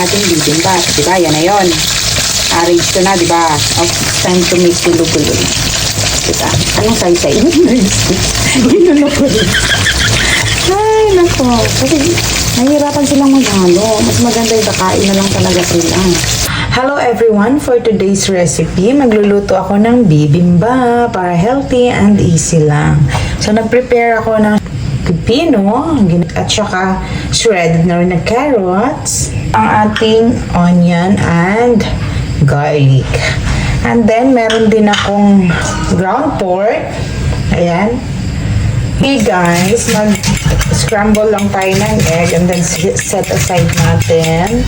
ating bibimbap. Diba? Yan na yun. Arrange ko na, diba? It's time to make gulo-gulo. Diba? Anong say-say? Ginulo ko rin. Ay, nako. Kasi nahihirapan silang maghalo. Mas maganda yung kakain na lang talaga sila. Hello everyone! For today's recipe, magluluto ako ng bibimbap para healthy and easy lang. So, nag-prepare ako ng pipino at saka shredded na rin na carrots, ang ating onion and garlic. And then, meron din akong ground pork. Ayan. Okay guys, mag-scramble lang tayo ng egg and then set aside natin.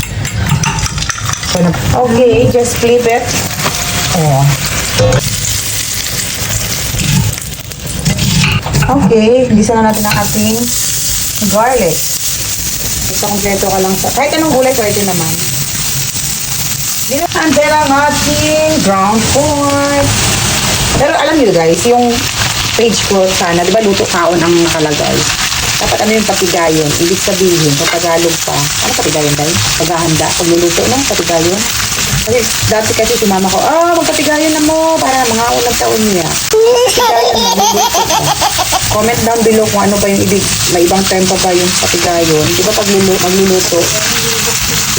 Okay, just flip it. Oh. Okay, gisa na natin ang ating garlic. Ito, kompleto ka lang sa... Kahit anong gulay, pwede naman. And then ang ating ground pork. Pero alam niyo guys, yung page ko sana, di ba luto kaon ang nakalagay? Dapat ano yung patigayon? Ibig sabihin, sa Tagalog pa. Ano patigayon dahil? Paghahanda, pagluluto ng patigayon. Kasi dati kasi si mama ko, magpatigayon na mo para mga unang taon niya. Patigayon na, magluluto ko. Comment down below kung ano pa yung ibig, may ibang term pa ba yung patigayon. Di ba pag magluluto?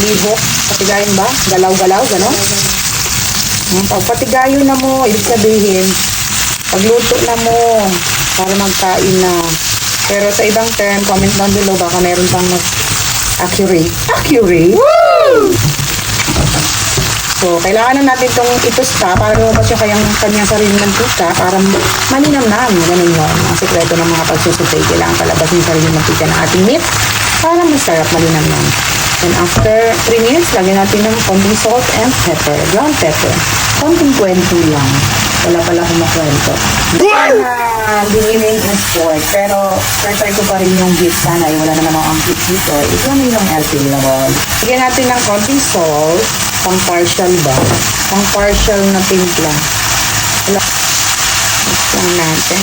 Libok, patigayon ba? Galaw-galaw, gano'n? Pag patigayon na mo, ibig sabihin, pagluto na mo, para magkain na. Pero sa ibang term, comment down below, baka meron pang mas accurate. Accurate? Woo! So, kailangan na natin itong itusta para lumabas yung kanyang sarili ng tika para malinamnam. Ganun yun. Ang sekreto ng mga pagsusutay. Kailangan palabas yung sarili ng tika ng ating meat para masarap malinamnam. And after 3 minutes, lagyan natin ng konting salt and pepper. Ground pepper. Konting kwento lang. Wala pala kumakwento. Beginning is pork. Pero, try ko pa rin yung beef sana. Wala na naman ang beef dito. Ito na yung LP level. Lagyan natin ng konting salt. Pang partial ba? Pang partial na timpla. Mix lang natin.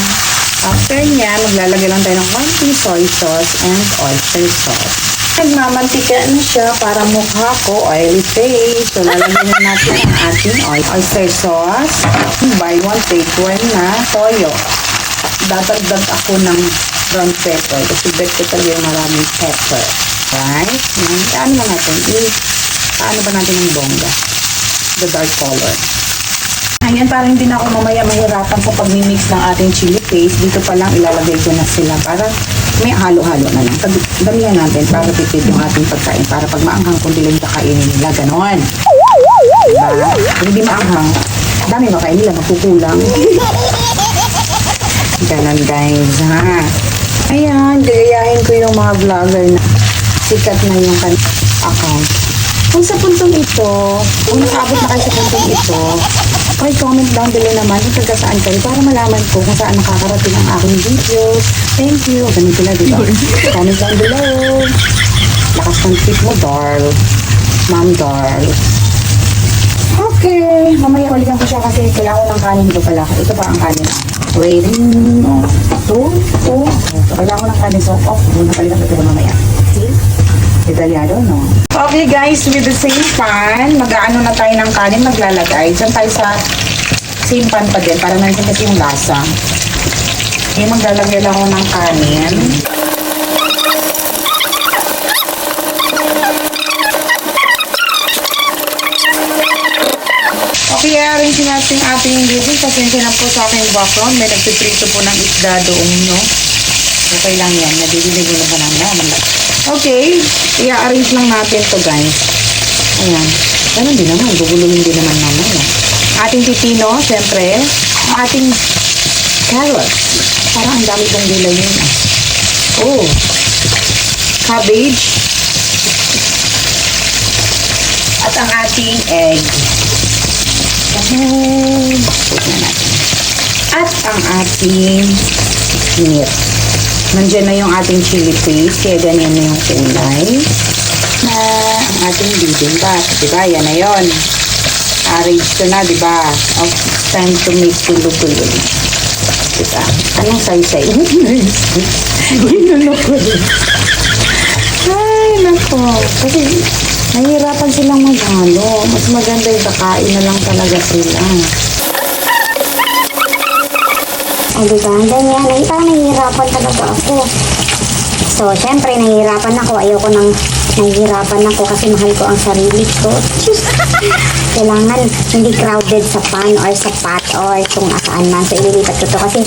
After niya, maglalagay lang tayo ng konting soy sauce and oyster sauce. Nagmamantika na siya para mukha ko oily face. So, lalagyan na natin ang ating oyster sauce. Buy one, take one na toyo. Dadagdag ako ng brown pepper. Kasi bet ko talaga yung maraming pepper. Right? Ano na natin? Ano ba natin ng bongga? The dark color. Ayan, para hindi na ako mamaya mahirapan sa pag-mix ng ating chili paste. Dito pa lang ilalagay ko na sila para may halo-halo na lang. Damihan natin para tipid yung ating pagkain. Para pag maanghang kundi lang kakainin nila. Ganon. Diba? Hindi maanghang. Dami makain nila. Magkukulang. Ganon guys. Ha? Ayan. Gayahin ko yung mga vlogger na sikat na yung account. Kung sa puntong ito, kung nakaabot na kayo sa puntong ito, okay, comment down below naman kung taga saan kayo para malaman ko kung saan nakakarating ang aking videos. Thank you. Ganito na, diba? Comment down below. Lakas ng tip mo, Darl. Ma'am Darl. Okay. Mamaya balikan ko siya kasi kailangan ng kanin dito pala. Ito pa ang kanin. Waiting. Ito. Kailangan ng kanin. So, off. Balikan ko ito mamaya. See? Italyado, no? Okay guys, with the same pan, mag-aano na tayo ng kanin, maglalagay. Diyan tayo sa same pan pa din, para nandiyan kasi yung lasa. Okay, maglalagay lang ako ng kanin. Okay, arrange natin ating ingredients. Pasensya na po sa aking background. May nagpiprito po ng isda doon, no? Okay lang yan. Nabibili ko na ba namin? Okay, i-arrange lang natin to guys. Ayan. Ganun din naman. Guguluhin din naman naman. Ating pipino, syempre. Ating carrots. Parang ang dami kong gulay yun. Oh. Cabbage. At ang ating egg. At ang ating meat. Nandiyan na yung ating chili paste, kaya ganyan na yung kulay na ang ating bibimbap. Diba? Yan na yun. Arrange ko na, diba? It's time to make gulo-gulo. Diba? Anong say-say? Ginulo ko rin. Ay, nako. Kasi, Nahihirapan silang maghalo. Mas maganda yung kakain na lang talaga sila. Ay, di ba? Ganyan. Ay, parang nahihirapan talaga ako. So, syempre, nahihirapan ako. Ayoko nang nahihirapan ako kasi mahal ko ang sarili ko. Kailangan hindi crowded sa pan or sa pot or kung asaan man. So, ililipat ko to kasi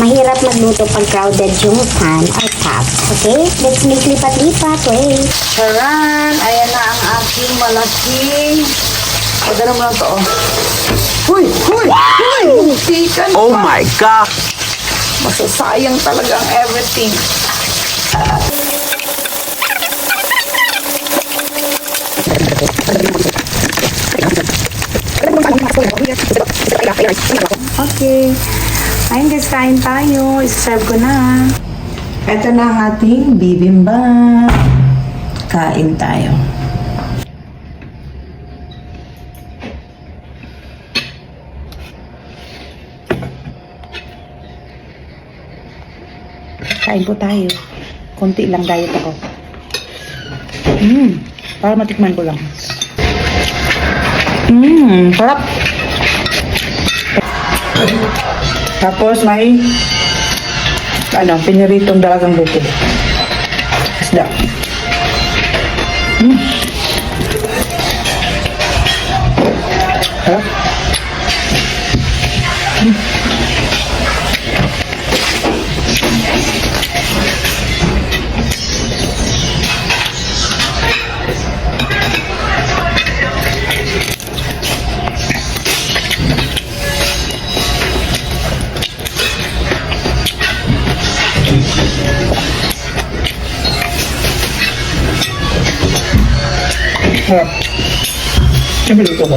mahirap magluto pag crowded yung pan or pot. Okay? Let's make lipat-lipat. Wait. Charan! Ayan na ang aking malaking... Pagano mo lang to, oh. Huy! Huy! Huy! Muntikan Oh pa. my God! Masasayang talaga ang everything. Okay. Ayun guys, kain tayo. Iserve ko na. Ito na ang ating bibimbap. Kain tayo. Kain po tayo. Konti lang diet ako. Para matikman ko lang. Sarap. Tapos may piniritong dalagang buko. Isda. Sarap. Sarap. Siyempre dito ko.